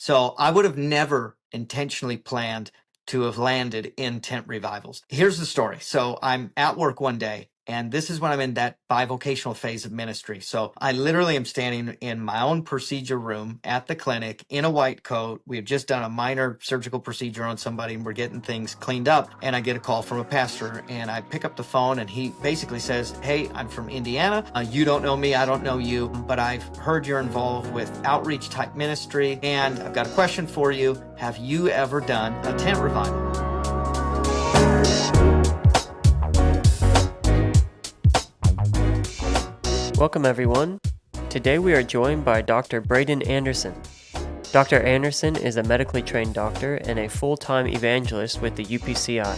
So I would have never intentionally planned to have landed in tent revivals. Here's the story. So I'm at work one day, and this is when I'm in that bivocational phase of ministry. So I literally am standing in my own procedure room at the clinic in a white coat. We have just done a minor surgical procedure on somebody, and we're getting things cleaned up. And I get a call from a pastor, and I pick up the phone, and he basically says, "Hey, I'm from Indiana. You don't know me, I don't know you, but I've heard you're involved with outreach type ministry, and I've got a question for you. Have you ever done a tent revival?" Welcome everyone. Today we are joined by Dr. Braden Andersen. Dr. Andersen is a medically trained doctor and a full-time evangelist with the UPCI.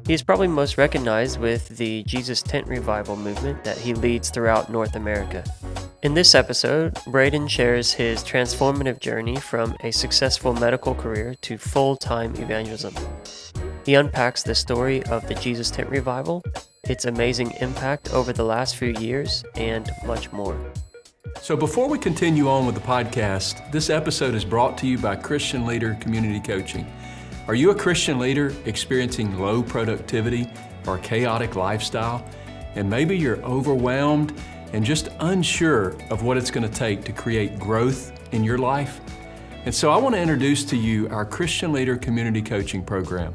He is probably most recognized with the Jesus Tent Revival movement that he leads throughout North America. In this episode, Braden shares his transformative journey from a successful medical career to full-time evangelism. He unpacks the story of the Jesus Tent Revival, its amazing impact over the last few years, and much more. So before we continue on with the podcast, this episode is brought to you by Christian Leader Community Coaching. Are you a Christian leader experiencing low productivity or chaotic lifestyle? And maybe you're overwhelmed and just unsure of what it's going to take to create growth in your life? And so I want to introduce to you our Christian Leader Community Coaching program.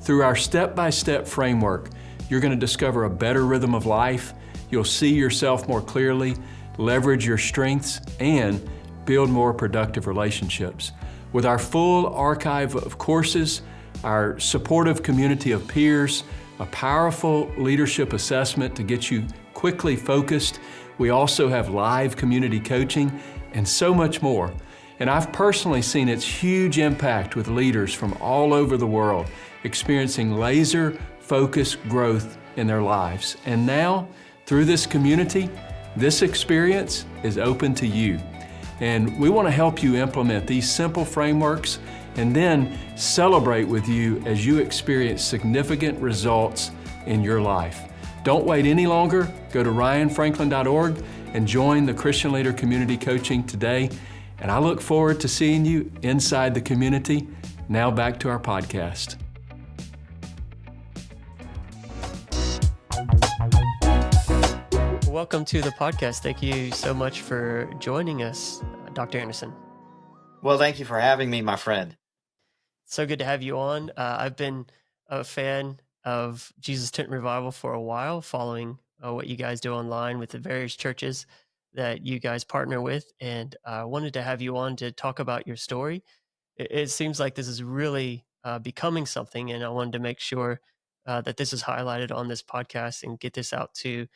Through our step-by-step framework, you're going to discover a better rhythm of life, you'll see yourself more clearly, leverage your strengths, and build more productive relationships. With our full archive of courses, our supportive community of peers, a powerful leadership assessment to get you quickly focused, we also have live community coaching, and so much more. And I've personally seen its huge impact with leaders from all over the world, experiencing laser-focused growth in their lives. And now, through this community, this experience is open to you. And we want to help you implement these simple frameworks and then celebrate with you as you experience significant results in your life. Don't wait any longer. Go to ryanfranklin.org and join the Christian Leader Community Coaching today. And I look forward to seeing you inside the community. Now back to our podcast. Welcome to the podcast. Thank you so much for joining us, Dr. Andersen. Well, thank you for having me, my friend. So good to have you on. I've been a fan of Jesus Tent Revival for a while, following what you guys do online with the various churches that you guys partner with, and I wanted to have you on to talk about your story. It seems like this is really becoming something, and I wanted to make sure that this is highlighted on this podcast and get this out to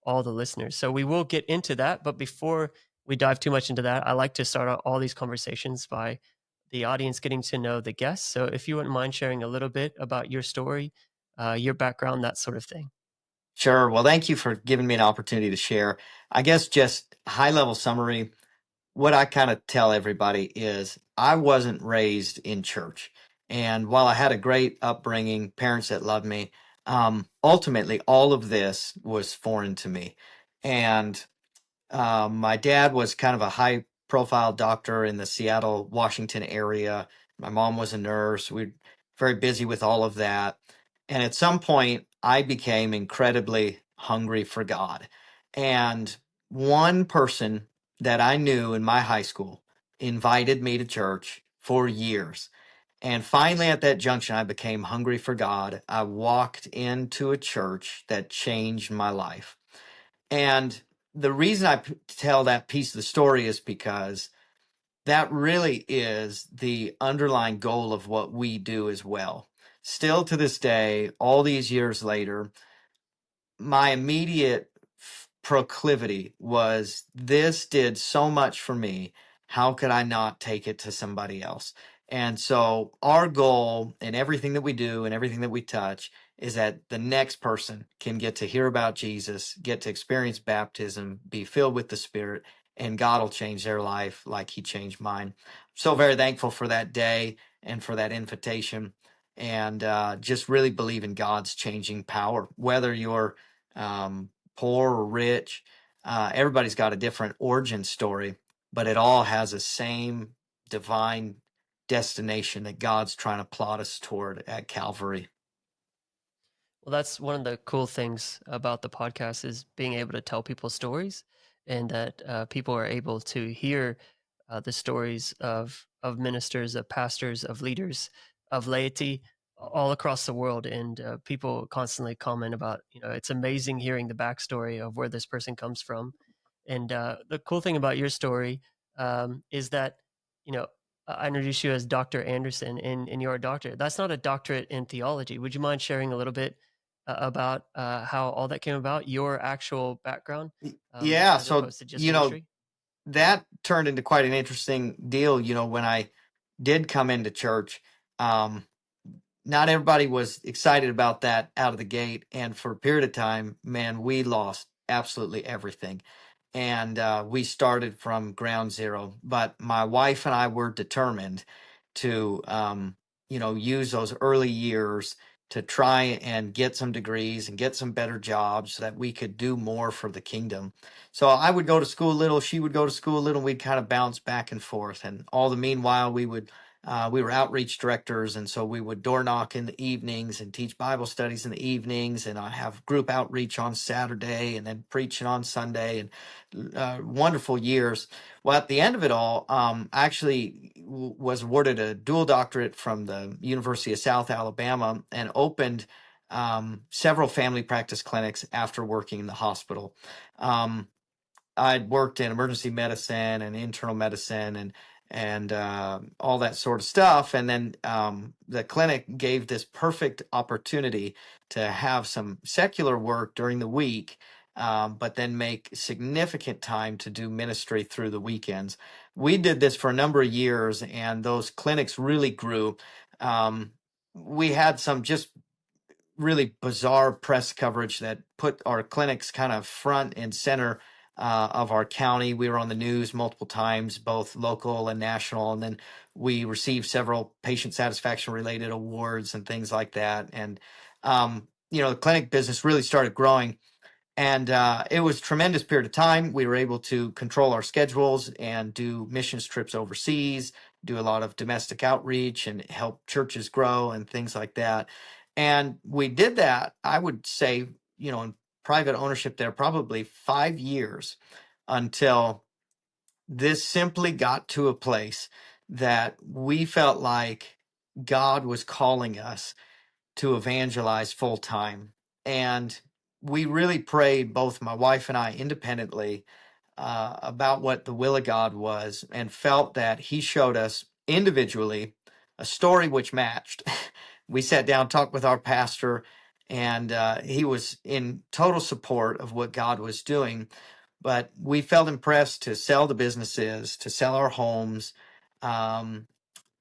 all the listeners. So we will get into that, but before we dive too much into that, I like to start out all these conversations by the audience getting to know the guests. So if you wouldn't mind sharing a little bit about your story, your background, that sort of thing. Sure. Well, thank you for giving me an opportunity to share. I guess just high-level summary, what I kind of tell everybody is I wasn't raised in church. And while I had a great upbringing, parents that loved me, ultimately all of this was foreign to me. And my dad was kind of a high-profile doctor in the Seattle, Washington area. My mom was a nurse. We were very busy with all of that. And at some point, I became incredibly hungry for God. And one person that I knew in my high school invited me to church for years. And finally, at that junction, I became hungry for God. I walked into a church that changed my life. And the reason I tell that piece of the story is because that really is the underlying goal of what we do as well. Still to this day, all these years later, my immediate proclivity was this did so much for me. How could I not take it to somebody else? And so our goal in everything that we do and everything that we touch is that the next person can get to hear about Jesus, get to experience baptism, be filled with the Spirit, and God will change their life like He changed mine. So very thankful for that day and for that invitation, and just really believe in God's changing power. Whether you're poor or rich, everybody's got a different origin story, but it all has the same divine destination that God's trying to plot us toward at Calvary. Well, that's one of the cool things about the podcast is being able to tell people stories, and that people are able to hear the stories of ministers, of pastors, of leaders, of laity all across the world. And people constantly comment about, it's amazing hearing the backstory of where this person comes from. And the cool thing about your story is that, you know, I introduced you as Dr. Andersen, and you're a doctor. That's not a doctorate in theology. Would you mind sharing a little bit about how all that came about, your actual background, Yeah, as so opposed to just ministry? that turned into quite an interesting deal. When I did come into church, um, not everybody was excited about that out of the gate, and for a period of time, man, we lost absolutely everything, and we started from ground zero. But my wife and I were determined to, use those early years to try and get some degrees and get some better jobs so that we could do more for the kingdom. So I would go to school a little, she would go to school a little, and we'd kind of bounce back and forth. And all the meanwhile, we were outreach directors, and so we would door knock in the evenings and teach Bible studies in the evenings, and I have group outreach on Saturday, and then preaching on Sunday, and wonderful years. Well, at the end of it all, I actually was awarded a dual doctorate from the University of South Alabama and opened several family practice clinics after working in the hospital. Um, I'd worked in emergency medicine and internal medicine and all that sort of stuff. And then the clinic gave this perfect opportunity to have some secular work during the week, but then make significant time to do ministry through the weekends. We did this for a number of years, and those clinics really grew. We had some just really bizarre press coverage that put our clinics kind of front and center of our county. We were on the news multiple times, both local and national, and then we received several patient satisfaction related awards and things like that. And the clinic business really started growing, and it was a tremendous period of time. We were able to control our schedules and do missions trips overseas, do a lot of domestic outreach, and help churches grow and things like that. And we did that, I would say, in private ownership there, probably 5 years, until this simply got to a place that we felt like God was calling us to evangelize full time. And we really prayed, both my wife and I independently, about what the will of God was, and felt that He showed us individually a story which matched. We sat down, talked with our pastor, and he was in total support of what God was doing. But we felt impressed to sell the businesses, to sell our homes, um,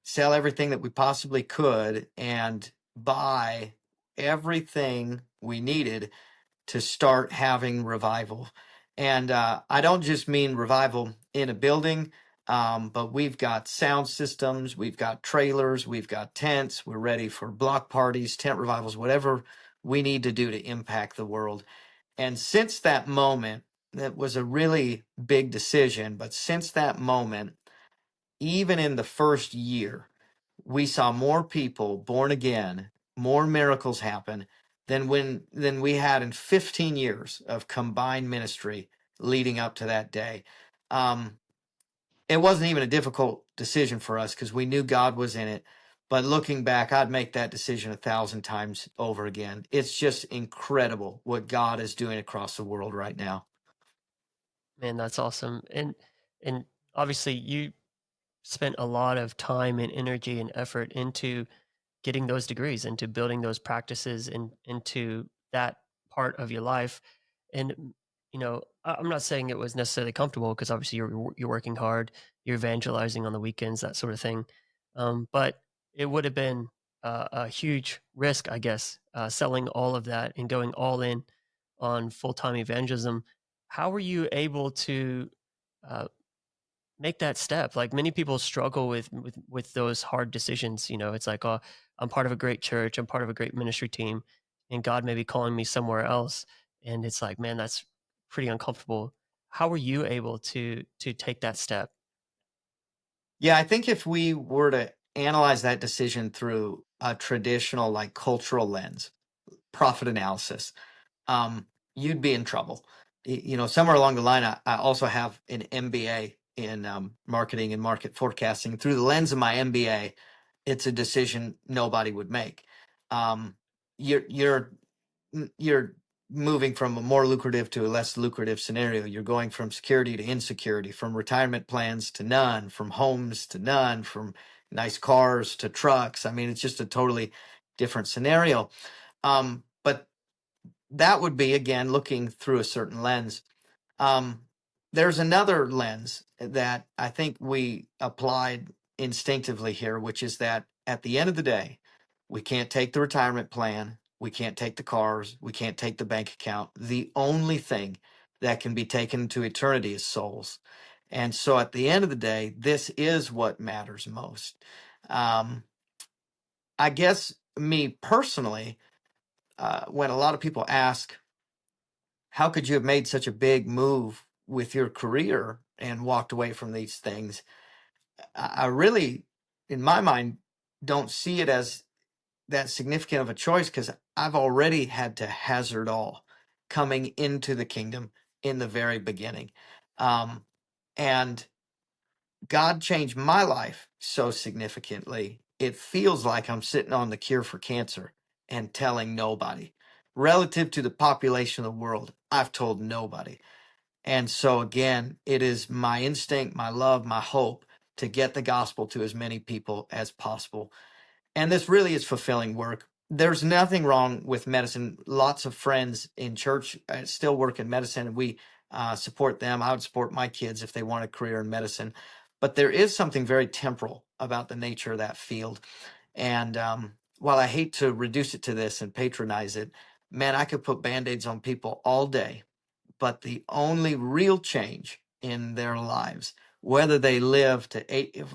sell everything that we possibly could, and buy everything we needed to start having revival. And I don't just mean revival in a building, but we've got sound systems, we've got trailers, we've got tents, we're ready for block parties, tent revivals, whatever we need to do to impact the world. And since that moment, that was a really big decision, but since that moment, even in the first year, we saw more people born again, more miracles happen than we had in 15 years of combined ministry leading up to that day. Um, it wasn't even a difficult decision for us because we knew God was in it. But looking back, I'd make that decision 1,000 times over again. It's just incredible what God is doing across the world right now. Man, that's awesome. And obviously you spent a lot of time and energy and effort into getting those degrees, into building those practices and into that part of your life. And I'm not saying it was necessarily comfortable, because obviously you're working hard, you're evangelizing on the weekends, that sort of thing. But it would have been a huge risk, I guess, selling all of that and going all in on full-time evangelism. How were you able to uh, make that step? Like, many people struggle with those hard decisions. It's like, oh, I'm part of a great church, I'm part of a great ministry team, and God may be calling me somewhere else. And it's like, man, that's pretty uncomfortable. How were you able to take that step? Yeah, I think if we were to analyze that decision through a traditional, like, cultural lens, profit analysis, you'd be in trouble. Somewhere along the line, I also have an MBA in marketing and market forecasting. Through the lens of my MBA, it's a decision nobody would make. Um, you're you're moving from a more lucrative to a less lucrative scenario. You're going from security to insecurity, from retirement plans to none, from homes to none, from nice cars to trucks. I mean, it's just a totally different scenario. But that would be, again, looking through a certain lens. Um, there's another lens that I think we applied instinctively here, which is that at the end of the day, we can't take the retirement plan, we can't take the cars, we can't take the bank account. The only thing that can be taken to eternity is souls. And so at the end of the day, this is what matters most. Um, I guess me personally, when a lot of people ask, how could you have made such a big move with your career and walked away from these things? I really, in my mind, don't see it as that significant of a choice, because I've already had to hazard all coming into the kingdom in the very beginning. And God changed my life so significantly. It feels like I'm sitting on the cure for cancer and telling nobody. Relative to the population of the world, I've told nobody. And so, again, it is my instinct, my love, my hope to get the gospel to as many people as possible. And this really is fulfilling work. There's nothing wrong with medicine. Lots of friends in church still work in medicine, and we support them. I would support my kids if they want a career in medicine. But there is something very temporal about the nature of that field. And while I hate to reduce it to this and patronize it, man, I could put Band-Aids on people all day, but the only real change in their lives, whether they live to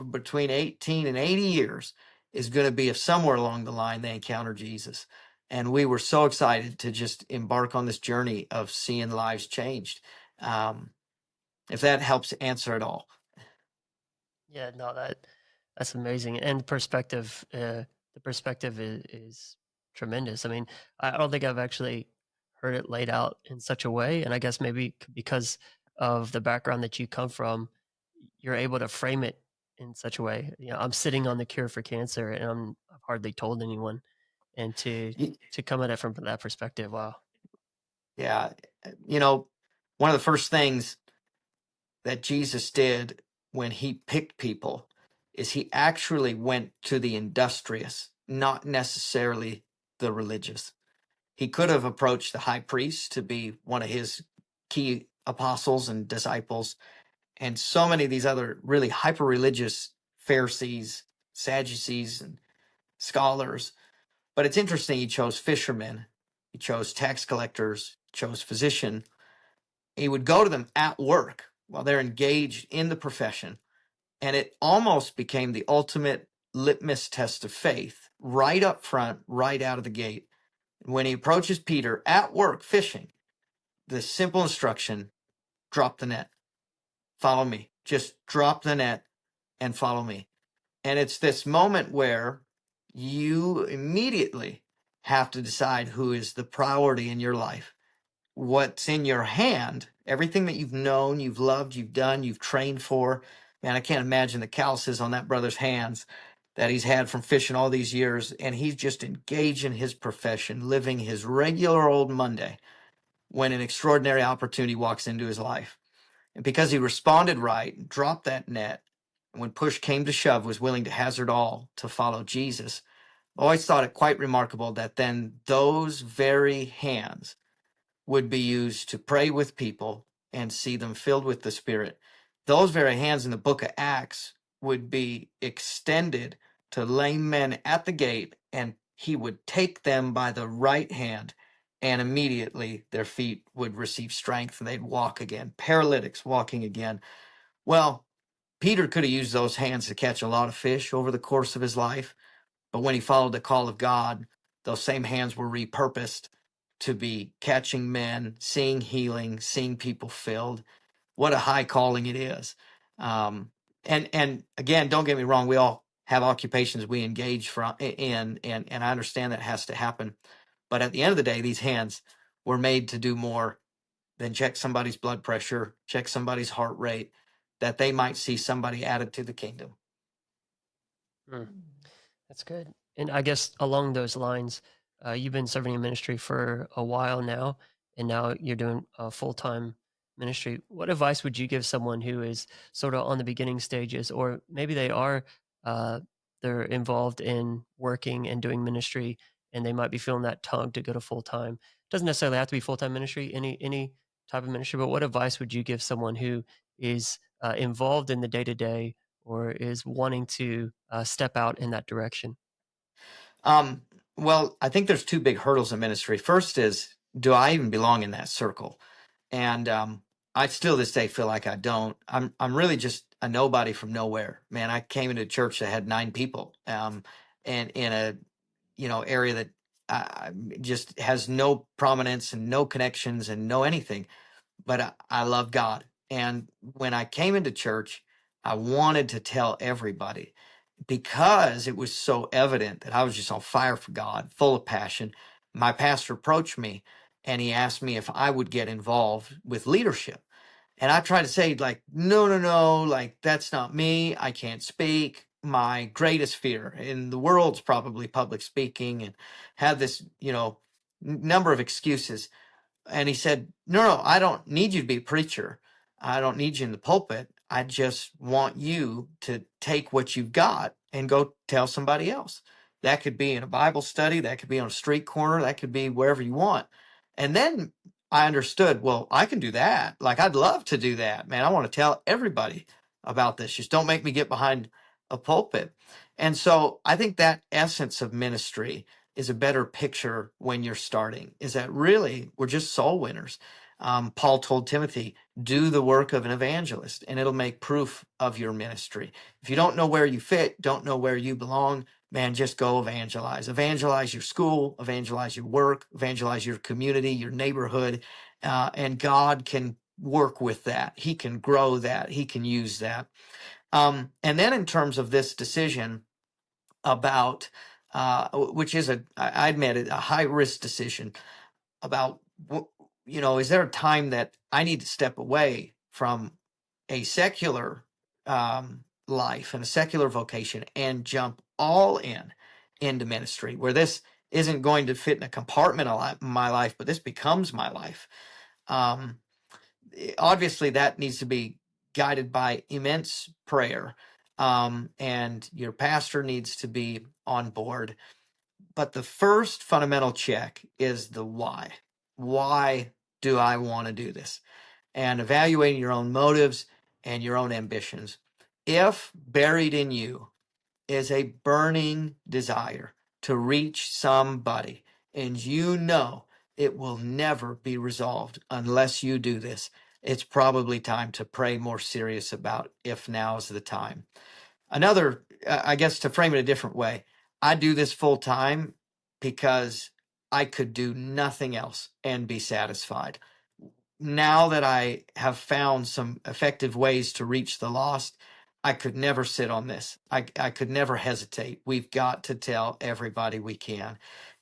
between 18 and 80 years, is going to be if somewhere along the line they encounter Jesus. And we were so excited to just embark on this journey of seeing lives changed. If that helps answer it all. Yeah, no, that's amazing, and perspective. The perspective is tremendous. I mean, I don't think I've actually heard it laid out in such a way, and I guess maybe because of the background that you come from, you're able to frame it in such a way. I'm sitting on the cure for cancer, and I've hardly told anyone, and to come at it from that perspective, wow. Yeah. One of the first things that Jesus did when he picked people is he actually went to the industrious, not necessarily the religious. He could have approached the high priest to be one of his key apostles and disciples, and so many of these other really hyper religious Pharisees, Sadducees, and scholars. But it's interesting, he chose fishermen, he chose tax collectors, chose physician. He would go to them at work while they're engaged in the profession. And it almost became the ultimate litmus test of faith right up front, right out of the gate. When he approaches Peter at work fishing, the simple instruction: drop the net, follow me. Just drop the net and follow me. And it's this moment where you immediately have to decide who is the priority in your life. What's in your hand, everything that you've known, you've loved, you've done, you've trained for. Man, I can't imagine the calluses on that brother's hands that he's had from fishing all these years. And he's just engaged in his profession, living his regular old Monday, when an extraordinary opportunity walks into his life. And because he responded right, dropped that net, and when push came to shove, was willing to hazard all to follow Jesus. I always thought it quite remarkable that then those very hands would be used to pray with people and see them filled with the Spirit. Those very hands in the book of Acts would be extended to lame men at the gate, and he would take them by the right hand, and immediately their feet would receive strength and they'd walk again. Paralytics walking again. Well, Peter could have used those hands to catch a lot of fish over the course of his life, but when he followed the call of God, those same hands were repurposed to be catching men, seeing healing, seeing people filled. What a high calling it is. and again, don't get me wrong, we all have occupations we engage from in, and I understand that has to happen. But at the end of the day, these hands were made to do more than check somebody's blood pressure, check somebody's heart rate, that they might see somebody added to the kingdom. Mm, that's good. And I guess along those lines, you've been serving in ministry for a while now, and now you're doing a full-time ministry. What advice would you give someone who is sort of on the beginning stages, or maybe they are, uh, they're involved in working and doing ministry, and they might be feeling that tug to go to full-time? Doesn't necessarily have to be full-time ministry, any type of ministry, but what advice would you give someone who is involved in the day-to-day or is wanting to step out in that direction? Um, well, I think there's two big hurdles in ministry. First is, do I even belong in that circle? And I still this day feel like I don't. I'm really just a nobody from nowhere, man. I came into a church that had 9 people, and in a area that just has no prominence and no connections and no anything. But I love God, and when I came into church, I wanted to tell everybody, because it was so evident that I was just on fire for God, full of passion. My pastor approached me and he asked me if I would get involved with leadership. And I tried to say, like, no, no, no, like, that's not me. I can't speak. My greatest fear in the world's probably public speaking, and had this, number of excuses. And he said, no, no, I don't need you to be a preacher. I don't need you in the pulpit. I just want you to take what you've got and go tell somebody else. That could be in a Bible study. That could be on a street corner. That could be wherever you want. And then I understood, well, I can do that. Like, I'd love to do that, man. I want to tell everybody about this. Just don't make me get behind a pulpit. And so I think that essence of ministry is a better picture when you're starting, is that really we're just soul winners. Paul told Timothy, do the work of an evangelist, and it'll make proof of your ministry. If you don't know where you fit, don't know where you belong, man, just go evangelize. Evangelize your school, evangelize your work, evangelize your community, your neighborhood, and God can work with that. He can grow that. He can use that. And then in terms of this decision about, which is I admit it, a high risk decision about, is there a time that I need to step away from a secular life and a secular vocation and jump all into ministry, where this isn't going to fit in a compartment of my life, but this becomes my life. Obviously, that needs to be guided by immense prayer, and your pastor needs to be on board. But the first fundamental check is the why. Why do I want to do this? And evaluating your own motives and your own ambitions. If buried in you is a burning desire to reach somebody, and you know it will never be resolved unless you do this, it's probably time to pray more serious about if now is the time. Another, I guess, to frame it a different way, I do this full time because I could do nothing else and be satisfied. Now that I have found some effective ways to reach the lost, I could never sit on this. I could never hesitate. We've got to tell everybody we can.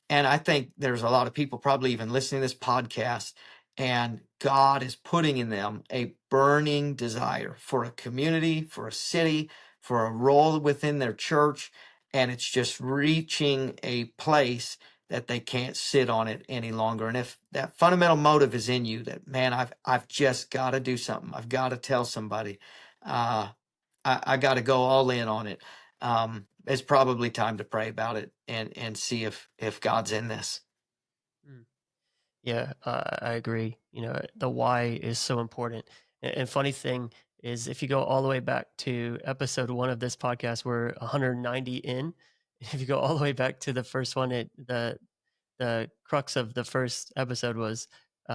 And I think there's a lot of people probably even listening to this podcast, and God is putting in them a burning desire for a community, for a city, for a role within their church. And it's just reaching a place that they can't sit on it any longer. And if that fundamental motive is in you, that, man, I've just got to do something. I've got to tell somebody. I got to go all in on it. It's probably time to pray about it and see if God's in this. Mm. Yeah, I agree. The why is so important. And funny thing is, if you go all the way back to episode 1 of this podcast, we're 190 in. If you go all the way back to the first one, the crux of the first episode was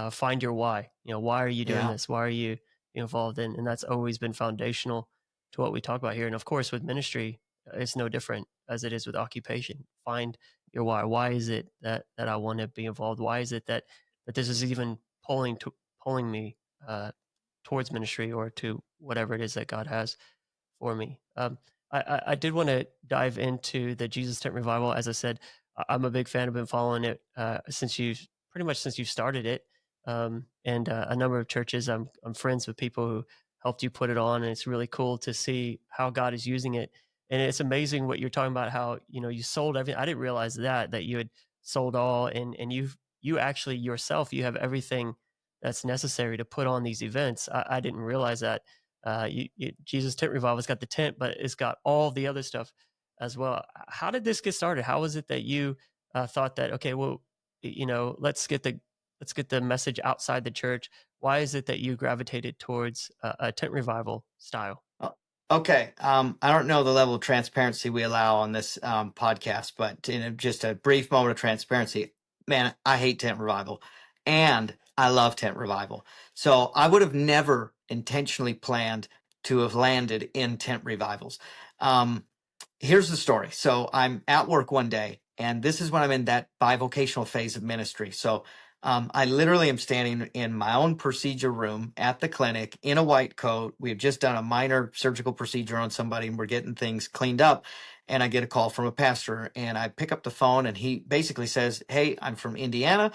find your why. Why are you doing Yeah. this? Why are you involved in? And that's always been foundational to what we talk about here. And of course, with ministry, it's no different as it is with occupation. Find your why. Why is it that I want to be involved? Why is it that this is even pulling me towards ministry or to whatever it is that God has for me. I did want to dive into the Jesus Tent Revival. As I said, I'm a big fan. I've been following it pretty much since you started it, and a number of churches. I'm friends with people who helped you put it on, and it's really cool to see how God is using it. And it's amazing what you're talking about. How you sold everything. I didn't realize that you had sold all, and you actually yourself you have everything that's necessary to put on these events. I didn't realize that. Jesus Tent Revival's got the tent, but it's got all the other stuff as well. How did this get started? How was it that you thought that, okay, well, let's get the message outside the church? Why is it that you gravitated towards a tent revival style? Okay. I don't know the level of transparency we allow on this podcast, but just a brief moment of transparency, man, I hate tent revival and I love tent revival. So I would have never intentionally planned to have landed in tent revivals. Here's the story. So I'm at work one day, and this is when I'm in that bivocational phase of ministry. So I literally am standing in my own procedure room at the clinic in a white coat. We have just done a minor surgical procedure on somebody, and we're getting things cleaned up. And I get a call from a pastor, and I pick up the phone, and he basically says, "Hey, I'm from Indiana.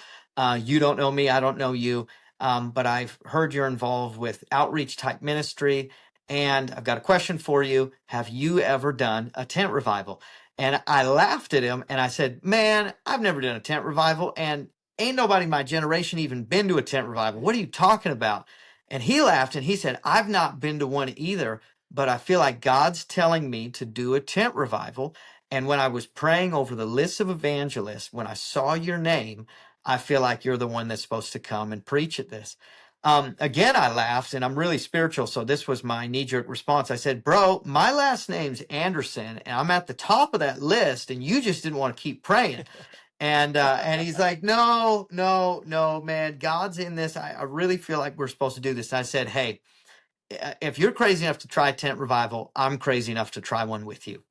You don't know me. I don't know you. But I've heard you're involved with outreach type ministry. And I've got a question for you. Have you ever done a tent revival?" And I laughed at him and I said, "Man, I've never done a tent revival. And ain't nobody in my generation even been to a tent revival. What are you talking about?" And he laughed and he said, "I've not been to one either, but I feel like God's telling me to do a tent revival. And when I was praying over the list of evangelists, when I saw your name, I feel like you're the one that's supposed to come and preach at this." Again, I laughed, and I'm really spiritual, so this was my knee-jerk response. I said, "Bro, my last name's Anderson, and I'm at the top of that list, and you just didn't want to keep praying." And he's like, "No, no, no, man, God's in this. I really feel like we're supposed to do this." And I said, "Hey, if you're crazy enough to try tent revival, I'm crazy enough to try one with you."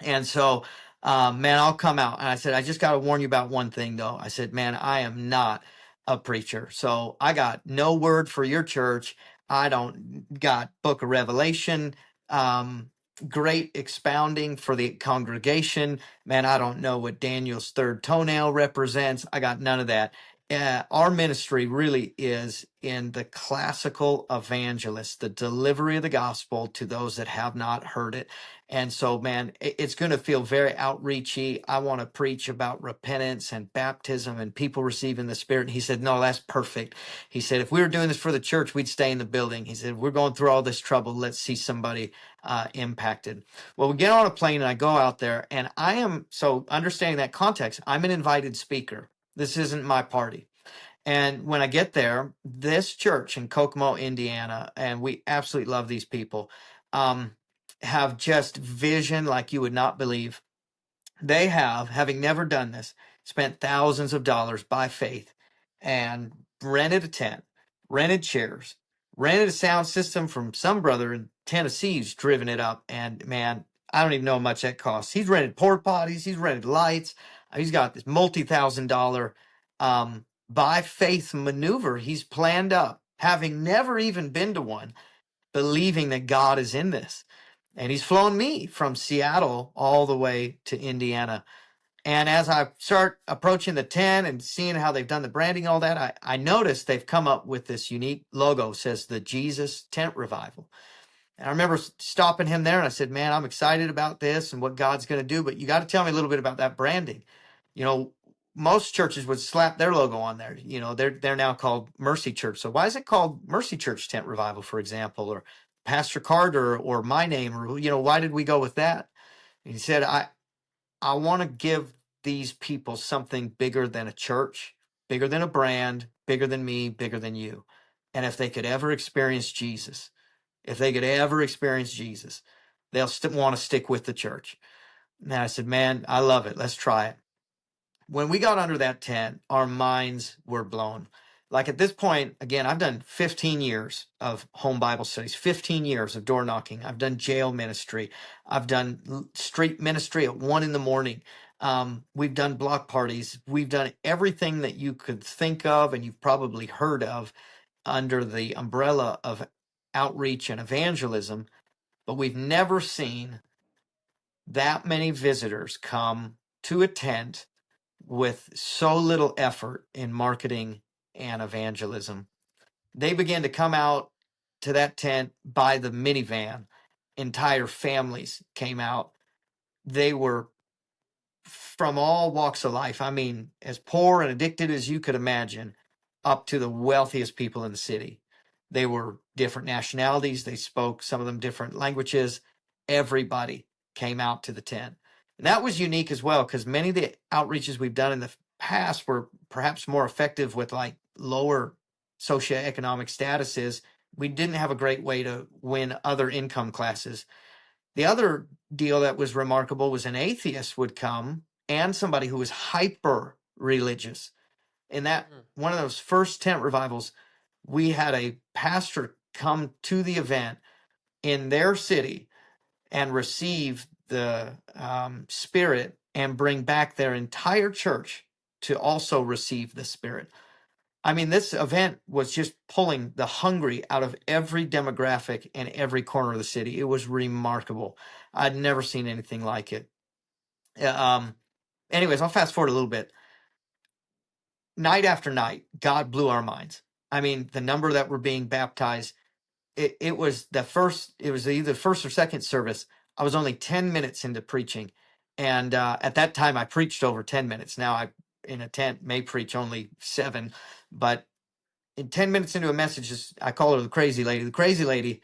And so, man, I'll come out. And I said, "I just got to warn you about one thing, though." I said, "Man, I am not a preacher. So I got no word for your church. I don't got Book of Revelation, great expounding for the congregation. Man, I don't know what Daniel's third toenail represents. I got none of that. Our ministry really is in the classical evangelist, the delivery of the gospel to those that have not heard it. And so, man, it's going to feel very outreachy. I want to preach about repentance and baptism and people receiving the Spirit." And he said, "No, that's perfect." He said, "If we were doing this for the church, we'd stay in the building." He said, "We're going through all this trouble. Let's see somebody impacted." Well, we get on a plane and I go out there, and I am, so understanding that context, I'm an invited speaker. This isn't my party. And when I get there, this church in Kokomo, Indiana, and we absolutely love these people, have just vision like you would not believe. They have, having never done this, spent thousands of dollars by faith and rented a tent, rented chairs, rented a sound system from some brother in Tennessee who's driven it up. And man, I don't even know how much that costs. He's rented porta potties, he's rented lights, he's got this multi-$1,000 by faith maneuver he's planned up, having never even been to one, believing that God is in this. And he's flown me from Seattle all the way to Indiana. And as I start approaching the tent and seeing how they've done the branding, all that, I noticed they've come up with this unique logo, says the Jesus Tent Revival. And I remember stopping him there and I said, "Man, I'm excited about this and what God's going to do, but you got to tell me a little bit about that branding." Most churches would slap their logo on there. They're now called Mercy Church. So why is it called Mercy Church Tent Revival, for example, or Pastor Carter or my name, or why did we go with that? And he said, I want to give these people something bigger than a church, bigger than a brand, bigger than me, bigger than you. And if they could ever experience Jesus, they'll want to stick with the church. And I said, "Man, I love it. Let's try it." When we got under that tent, our minds were blown. Like at this point, again, I've done 15 years of home Bible studies, 15 years of door knocking. I've done jail ministry. I've done street ministry at 1 a.m. We've done block parties. We've done everything that you could think of and you've probably heard of under the umbrella of outreach and evangelism. but we've never seen that many visitors come to a tent with so little effort in marketing and evangelism. They began to come out to that tent by the minivan. Entire families came out. They were from all walks of life. I mean, as poor and addicted as you could imagine, up to the wealthiest people in the city. They were different nationalities. They spoke, some of them, different languages. Everybody came out to the tent. And that was unique as well, because many of the outreaches we've done in the past were perhaps more effective with like lower socioeconomic statuses. We didn't have a great way to win other income classes. The other deal that was remarkable was an atheist would come and somebody who was hyper religious. In that one of those first tent revivals, we had a pastor come to the event in their city and receive the Spirit and bring back their entire church to also receive the Spirit. I mean, this event was just pulling the hungry out of every demographic and every corner of the city. It was remarkable. I'd never seen anything like it. Anyways, I'll fast forward a little bit. Night after night, God blew our minds. I mean, the number that were being baptized, it was either the first or second service. I was only 10 minutes into preaching. And at that time, I preached over 10 minutes. Now I, in a tent, may preach only 7. But in 10 minutes into a message, I call her the crazy lady. The crazy lady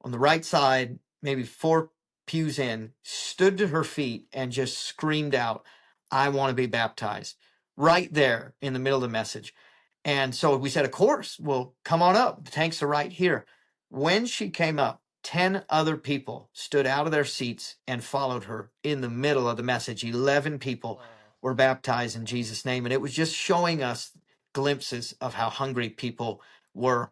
on the right side, maybe 4 pews in, stood to her feet and just screamed out, "I want to be baptized," right there in the middle of the message. And so we said, of course, well, come on up. The tanks are right here. When she came up, 10 other people stood out of their seats and followed her in the middle of the message. 11 people were baptized in Jesus' name. And it was just showing us glimpses of how hungry people were.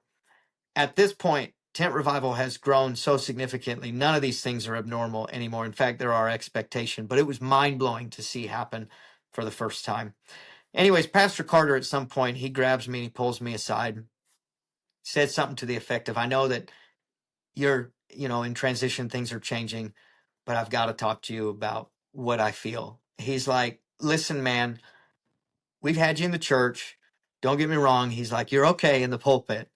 At this point, tent revival has grown so significantly. None of these things are abnormal anymore. In fact, they're our expectation, but it was mind-blowing to see happen for the first time. Anyways, Pastor Carter, at some point, he grabs me and he pulls me aside, said something to the effect of, "I know that you're, in transition, things are changing, but I've got to talk to you about what I feel." He's like, "Listen, man, we've had you in the church. Don't get me wrong." He's like, "You're okay in the pulpit."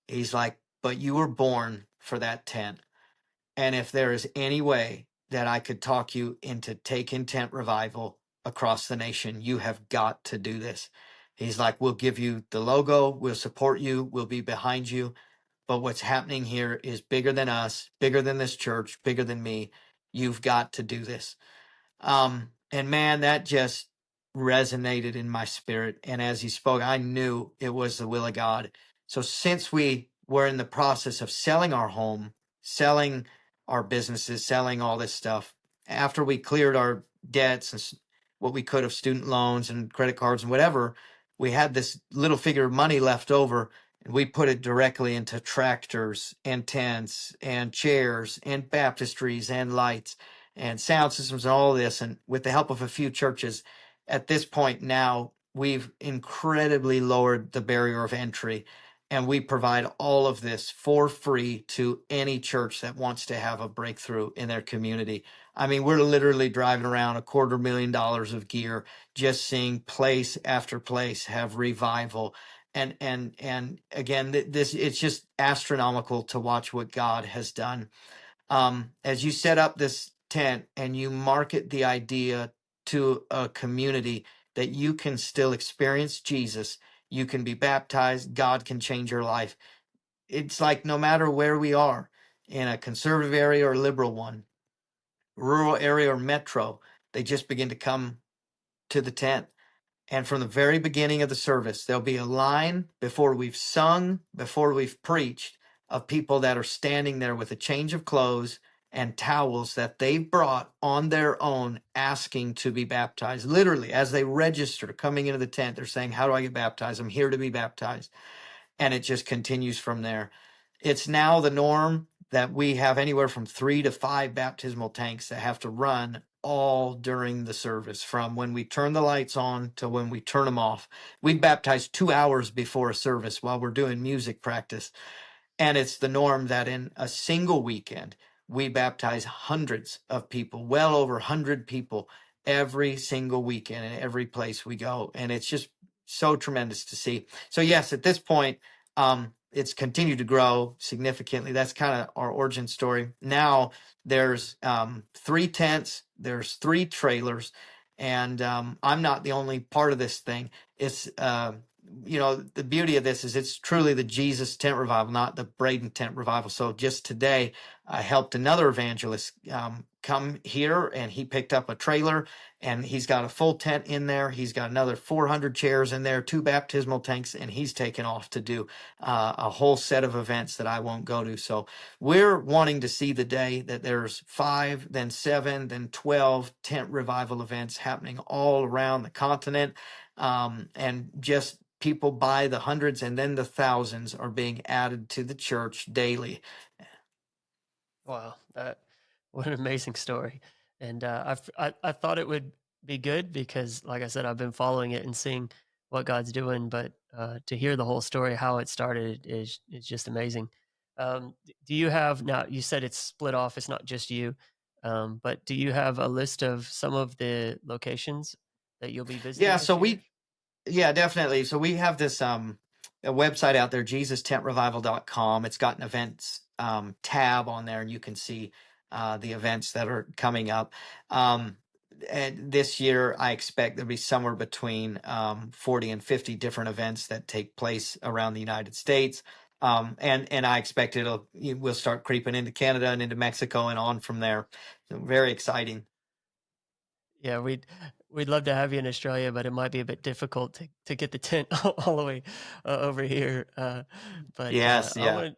He's like, "But you were born for that tent. And if there is any way that I could talk you into taking tent revival across the nation, you have got to do this." He's like, "We'll give you the logo. We'll support you. We'll be behind you. But what's happening here is bigger than us, bigger than this church, bigger than me. You've got to do this." And man, that just resonated in my spirit. And as he spoke, I knew it was the will of God. So since we were in the process of selling our home, selling our businesses, selling all this stuff, after we cleared our debts and what we could of student loans and credit cards and whatever, we had this little figure of money left over, and we put it directly into tractors and tents and chairs and baptistries and lights and sound systems and all this. And with the help of a few churches, at this point now, we've incredibly lowered the barrier of entry, and we provide all of this for free to any church that wants to have a breakthrough in their community. I mean, we're literally driving around $250,000 of gear, just seeing place after place have revival. And again, this, it's just astronomical to watch what God has done. As you set up this tent and you market the idea to a community that you can still experience Jesus, you can be baptized, God can change your life. It's like no matter where we are, in a conservative area or a liberal one, rural area or metro, they just begin to come to the tent. And from the very beginning of the service, there'll be a line before we've sung, before we've preached, of people that are standing there with a change of clothes and towels that they've brought on their own, asking to be baptized. Literally, as they register coming into the tent, they're saying, "How do I get baptized? I'm here to be baptized." And it just continues from there. It's now the norm that we have anywhere from 3 to 5 baptismal tanks that have to run all during the service, from when we turn the lights on to when we turn them off. We baptize 2 hours before a service while we're doing music practice. And it's the norm that in a single weekend, we baptize hundreds of people, well over 100 people every single weekend in every place we go. And it's just so tremendous to see. So yes, at this point, it's continued to grow significantly. That's kind of our origin story. Now there's 3 tents, there's 3 trailers, and I'm not the only part of this thing. It's the beauty of this is it's truly the Jesus tent revival, not the Braden tent revival. So just today, I helped another evangelist come here, and he picked up a trailer, and he's got a full tent in there. He's got another 400 chairs in there, 2 baptismal tanks, and he's taken off to do a whole set of events that I won't go to. So we're wanting to see the day that there's 5, then 7, then 12 tent revival events happening all around the continent, and just people by the hundreds and then the thousands are being added to the church daily. Wow, what an amazing story! And I thought it would be good because, like I said, I've been following it and seeing what God's doing. But to hear the whole story, how it started, is just amazing. Do you have now? You said it's split off; it's not just you. But do you have a list of some of the locations that you'll be visiting Yeah, this so year? yeah, definitely. So we have this a website out there, JesusTentRevival.com. It's got an events tab on there, and you can see the events that are coming up. And this year, I expect there'll be somewhere between 40 and 50 different events that take place around the United States. And I expect we'll start creeping into Canada and into Mexico and on from there. So very exciting. Yeah, we'd love to have you in Australia, but it might be a bit difficult to get the tent all the way over here. But Yes, I yeah. want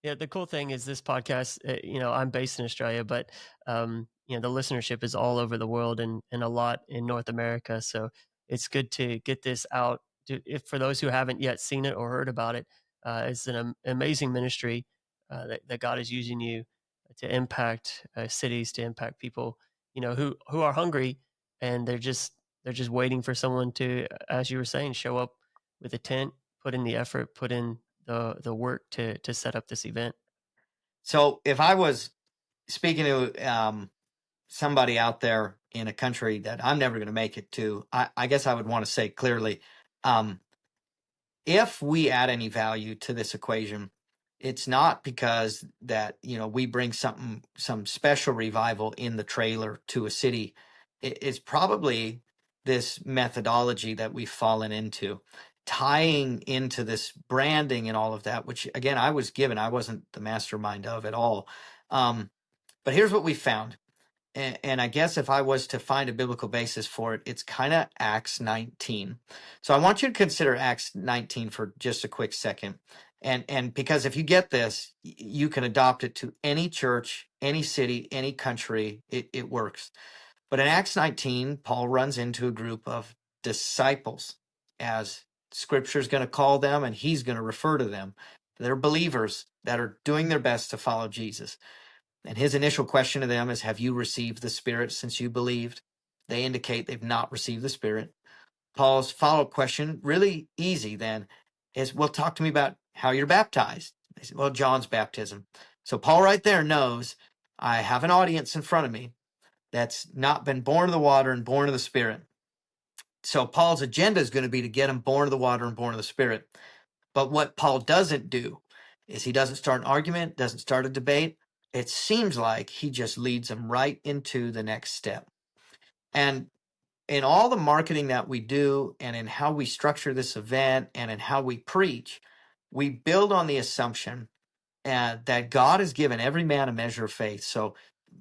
Yeah, the cool thing is this podcast, I'm based in Australia, but the listenership is all over the world and a lot in North America. So it's good to get this out if for those who haven't yet seen it or heard about it. It's an amazing ministry that God is using you to impact cities, to impact people, who are hungry and they're just waiting for someone to, as you were saying, show up with a tent, put in the effort, put in the work to set up this event. So if I was speaking to somebody out there in a country that I'm never going to make it to, I guess I would want to say clearly, if we add any value to this equation, it's not because that we bring some special revival in the trailer to a city. It's probably this methodology that we've fallen into, tying into this branding and all of that, which again I was given. I wasn't the mastermind of at all. But here's what we found. And I guess if I was to find a biblical basis for it, it's kind of Acts 19. So I want you to consider Acts 19 for just a quick second. And because if you get this, you can adopt it to any church, any city, any country. It works. But in Acts 19, Paul runs into a group of disciples, as Scripture is going to call them, and he's going to refer to them. They're believers that are doing their best to follow Jesus. And his initial question to them is, have you received the Spirit since you believed? They indicate they've not received the Spirit. Paul's follow-up question, really easy then, is, well, talk to me about how you're baptized. They said, well, John's baptism. So Paul right there knows I have an audience in front of me that's not been born of the water and born of the Spirit. So Paul's agenda is going to be to get them born of the water and born of the Spirit. But what Paul doesn't do is he doesn't start an argument, doesn't start a debate. It seems like he just leads them right into the next step. And in all the marketing that we do and in how we structure this event and in how we preach, we build on the assumption that God has given every man a measure of faith. So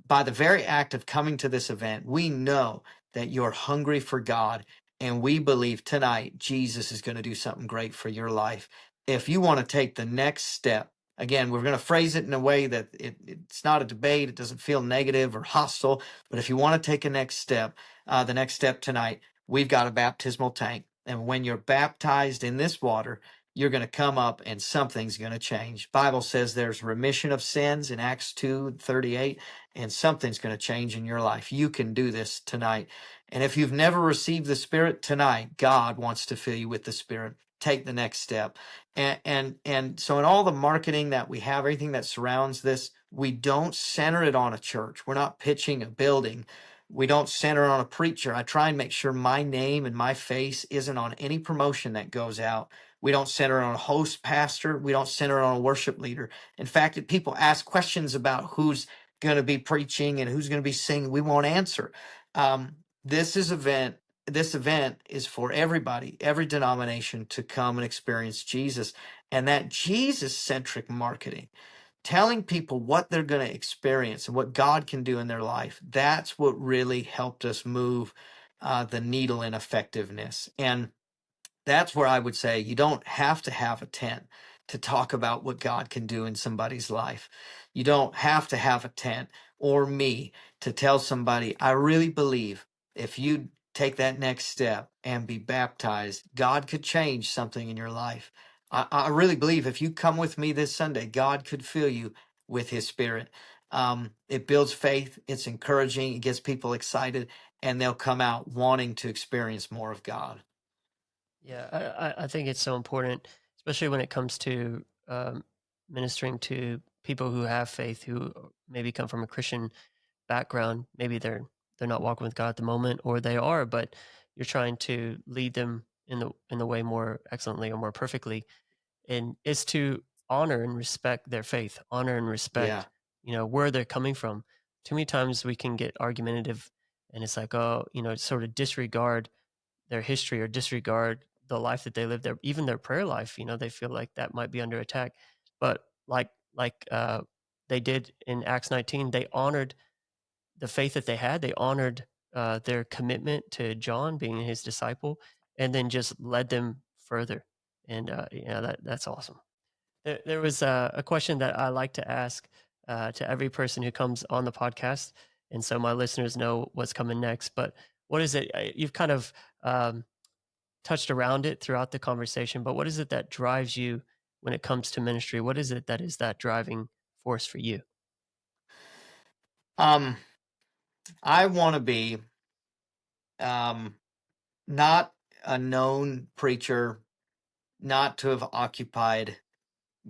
by the very act of coming to this event, we know that you're hungry for God, and we believe tonight Jesus is going to do something great for your life. If you want to take the next step, again, we're going to phrase it in a way that it's not a debate, it doesn't feel negative or hostile, but if you want to take a next step, the next step tonight, we've got a baptismal tank. And when you're baptized in this water, you're going to come up and something's going to change. Bible says there's remission of sins in Acts 2:38, and something's going to change in your life. You can do this tonight. And if you've never received the Spirit tonight, God wants to fill you with the Spirit. take the next step. And so in all the marketing that we have, everything that surrounds this, we don't center it on a church. We're not pitching a building. We don't center it on a preacher. I try and make sure my name and my face isn't on any promotion that goes out. We don't center it on a host pastor. We don't center it on a worship leader. In fact, if people ask questions about who's going to be preaching and who's going to be singing, we won't answer. This event is for everybody, every denomination, to come and experience Jesus. And that Jesus-centric marketing, telling people what they're going to experience and what God can do in their life, that's what really helped us move the needle in effectiveness. And that's where I would say you don't have to have a tent to talk about what God can do in somebody's life. You don't have to have a tent or me to tell somebody, I really believe if you take that next step and be baptized, God could change something in your life. I really believe if you come with me this Sunday, God could fill you with his spirit. It builds faith. It's encouraging. It gets people excited, and they'll come out wanting to experience more of God. Yeah, I think it's so important, especially when it comes to ministering to people who have faith, who maybe come from a Christian background. Maybe they're not walking with God at the moment, or they are, but you're trying to lead them in the way more excellently or more perfectly. And it's to honor and respect their faith, honor and respect, where they're coming from. Too many times we can get argumentative, and it's like, sort of disregard their history or disregard the life that they live, there, even their prayer life. They feel like that might be under attack. But like they did in Acts 19, they honored the faith that they had. They honored their commitment to John being his disciple, and then just led them further. And that's awesome. There was a question that I like to ask to every person who comes on the podcast, and so my listeners know what's coming next. But what is it? You've kind of touched around it throughout the conversation, but what is it that drives you when it comes to ministry? What is it that is that driving force for you? I want to be not a known preacher, not to have occupied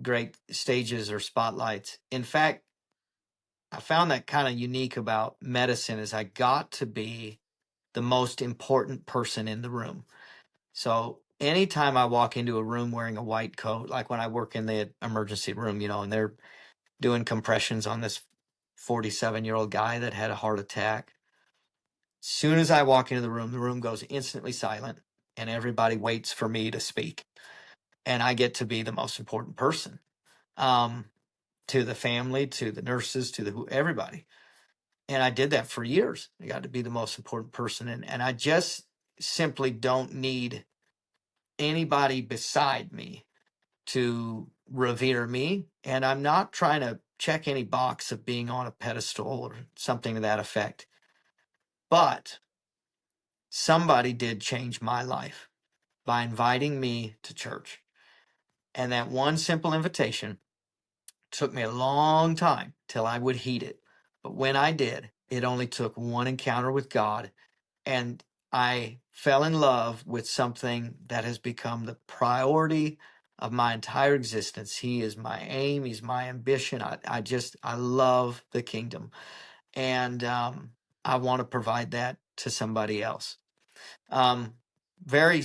great stages or spotlights. In fact, I found that kind of unique about medicine is I got to be the most important person in the room. So anytime I walk into a room wearing a white coat, like when I work in the emergency room, and they're doing compressions on this 47-year-old guy that had a heart attack. As soon as I walk into the room goes instantly silent, and everybody waits for me to speak. And I get to be the most important person to the family, to the nurses, to everybody. And I did that for years. I got to be the most important person. And I just simply don't need anybody beside me to revere me. And I'm not trying to check any box of being on a pedestal or something to that effect. But somebody did change my life by inviting me to church. And that one simple invitation took me a long time till I would heed it. But when I did, it only took one encounter with God, and I fell in love with something that has become the priority of my entire existence. He is my aim. He's my ambition. I love the kingdom. And I want to provide that to somebody else. Very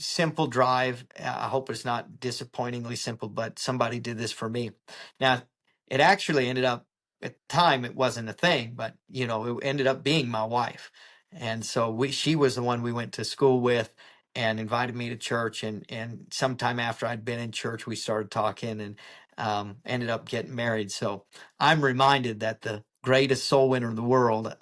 simple drive. I hope it's not disappointingly simple, but somebody did this for me. Now, it actually ended up, at the time, it wasn't a thing, but, it ended up being my wife. And so she was the one we went to school with and invited me to church. And sometime after I'd been in church, we started talking and ended up getting married. So I'm reminded that the greatest soul winner in the world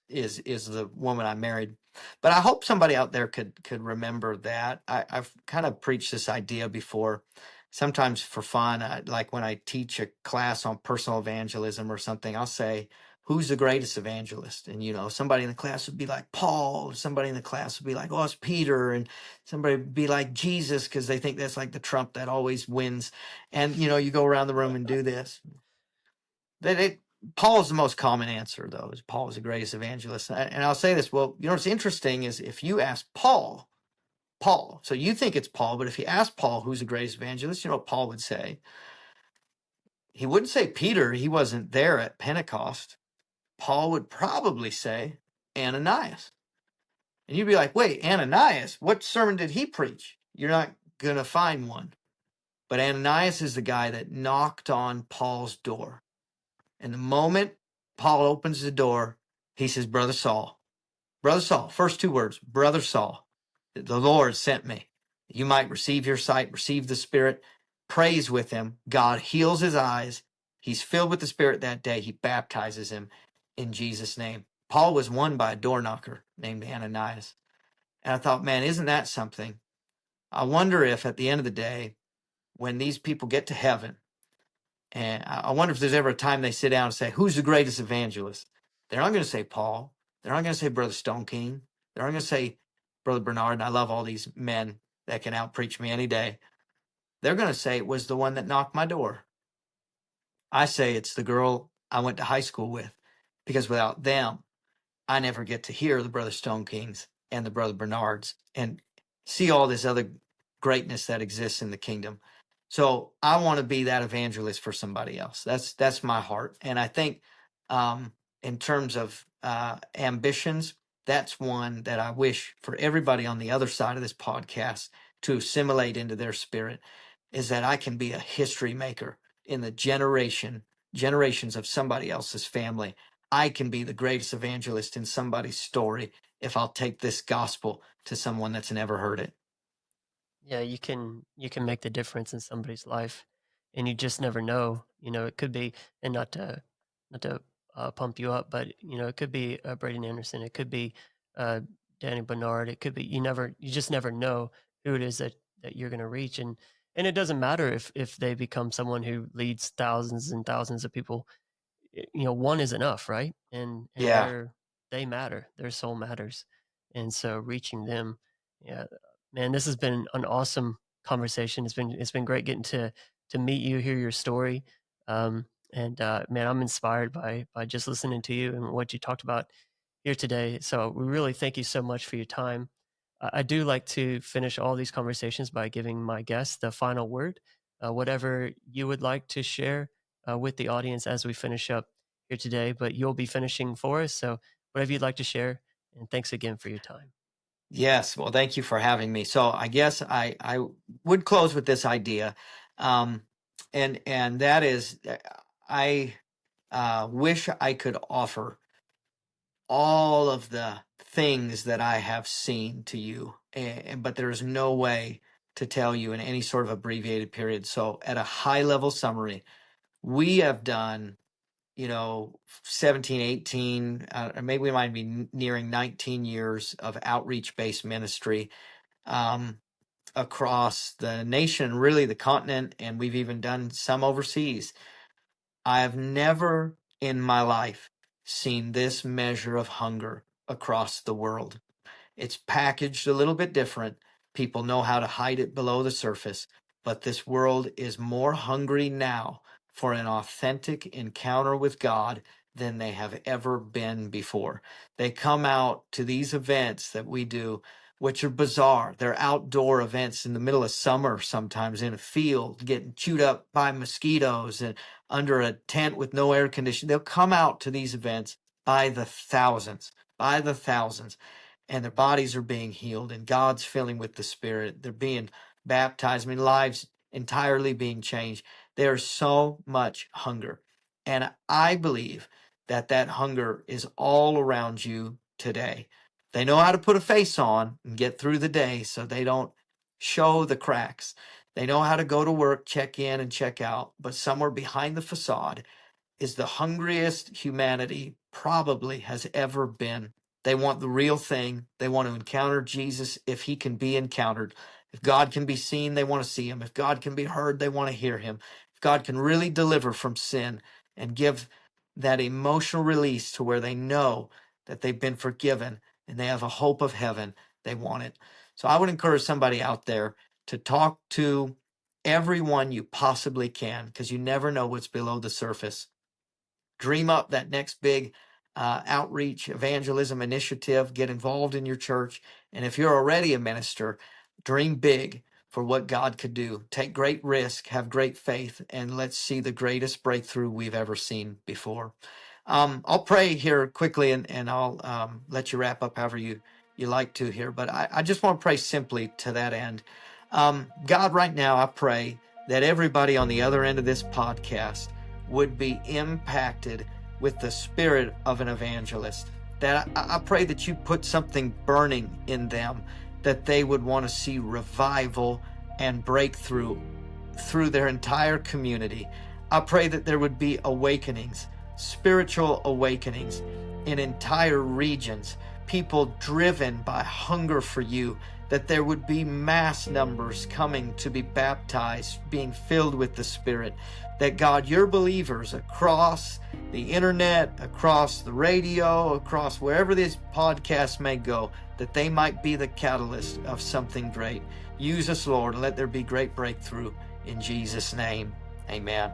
is the woman I married. But I hope somebody out there could remember that. I've kind of preached this idea before, sometimes for fun. Like when I teach a class on personal evangelism or something, I'll say, who's the greatest evangelist? And, somebody in the class would be like Paul. Somebody in the class would be like, oh, it's Peter. And somebody would be like Jesus, because they think that's like the trump that always wins. And, you go around the room and do this. Paul is the most common answer, though, is Paul is the greatest evangelist. And I'll say this, well, what's interesting is if you ask Paul Paul. So you think it's Paul, but if you ask Paul who's the greatest evangelist, you know what Paul would say? He wouldn't say Peter. He wasn't there at Pentecost. Paul would probably say Ananias. And you'd be like, wait, Ananias, what sermon did he preach? You're not going to find one. But Ananias is the guy that knocked on Paul's door. And the moment Paul opens the door, he says, Brother Saul, first two words, Brother Saul, the Lord sent me. You might receive your sight, receive the Spirit, prays with him. God heals his eyes. He's filled with the Spirit that day. He baptizes him in Jesus' name. Paul was won by a door knocker named Ananias. And I thought, man, isn't that something? I wonder if at the end of the day, when these people get to heaven, and I wonder if there's ever a time they sit down and say, who's the greatest evangelist? They're not going to say Paul. They're not going to say Brother Stone King. They're not going to say Brother Bernard. And I love all these men that can outpreach me any day. They're going to say it was the one that knocked my door. I say it's the girl I went to high school with, because without them, I never get to hear the Brother Stone Kings and the Brother Bernards and see all this other greatness that exists in the kingdom. So I want to be that evangelist for somebody else. That's my heart. And I think in terms of ambitions, that's one that I wish for everybody on the other side of this podcast to assimilate into their spirit, is that I can be a history maker in the generations of somebody else's family. I can be the greatest evangelist in somebody's story if I'll take this gospel to someone that's never heard it. Yeah, you can make the difference in somebody's life, and you just never know. You know, it could be, and not to pump you up, but you know, it could be Braden Andersen, it could be Danny Bernard, it could be you just never know who it is that you're going to reach, and it doesn't matter if they become someone who leads thousands and thousands of people. You know, one is enough, right? And Yeah. they matter, their soul matters, and so reaching them, yeah, man, this has been an awesome conversation. It's been great getting to meet you, hear your story, and man, I'm inspired by just listening to you and what you talked about here today. So we really thank you so much for your time. I do like to finish all these conversations by giving my guests the final word, whatever you would like to share with the audience as we finish up here today. But you'll be finishing for us, so whatever you'd like to share. And thanks again for your time. Yes. Well, thank you for having me. So I guess I would close with this idea. And that is, I wish I could offer all of the things that I have seen to you, but there's no way to tell you in any sort of abbreviated period. So at a high level summary, we have done, 17, 18, maybe we might be nearing 19 years of outreach-based ministry across the nation, really the continent, and we've even done some overseas. I have never in my life seen this measure of hunger across the world. It's packaged a little bit different. People know how to hide it below the surface, but this world is more hungry now for an authentic encounter with God than they have ever been before. They come out to these events that we do, which are bizarre. They're outdoor events in the middle of summer, sometimes in a field, getting chewed up by mosquitoes and under a tent with no air conditioning. They'll come out to these events by the thousands, and their bodies are being healed, and God's filling with the Spirit. They're being baptized. I mean, lives entirely being changed. There's so much hunger. And I believe that that hunger is all around you today. They know how to put a face on and get through the day so they don't show the cracks. They know how to go to work, check in and check out, but somewhere behind the facade is the hungriest humanity probably has ever been. They want the real thing. They want to encounter Jesus if he can be encountered. If God can be seen, they want to see him. If God can be heard, they want to hear him. If God can really deliver from sin and give that emotional release to where they know that they've been forgiven and they have a hope of heaven, they want it. So I would encourage somebody out there to talk to everyone you possibly can, because you never know what's below the surface. Dream up that next big outreach evangelism initiative. Get involved in your church. And if you're already a minister, Dream big for what God could do. Take great risk, have great faith, and let's see the greatest breakthrough we've ever seen before. I'll pray here quickly, and I'll let you wrap up however you like to here. But I just want to pray simply to that end. God, right now, I pray that everybody on the other end of this podcast would be impacted with the spirit of an evangelist. That I pray that you put something burning in them, that they would want to see revival and breakthrough through their entire community. I pray that there would be awakenings, spiritual awakenings in entire regions, people driven by hunger for you, that there would be mass numbers coming to be baptized, being filled with the Spirit, that God, your believers across the internet, across the radio, across wherever this podcast may go, that they might be the catalyst of something great. Use us, Lord, and let there be great breakthrough. In Jesus' name, amen.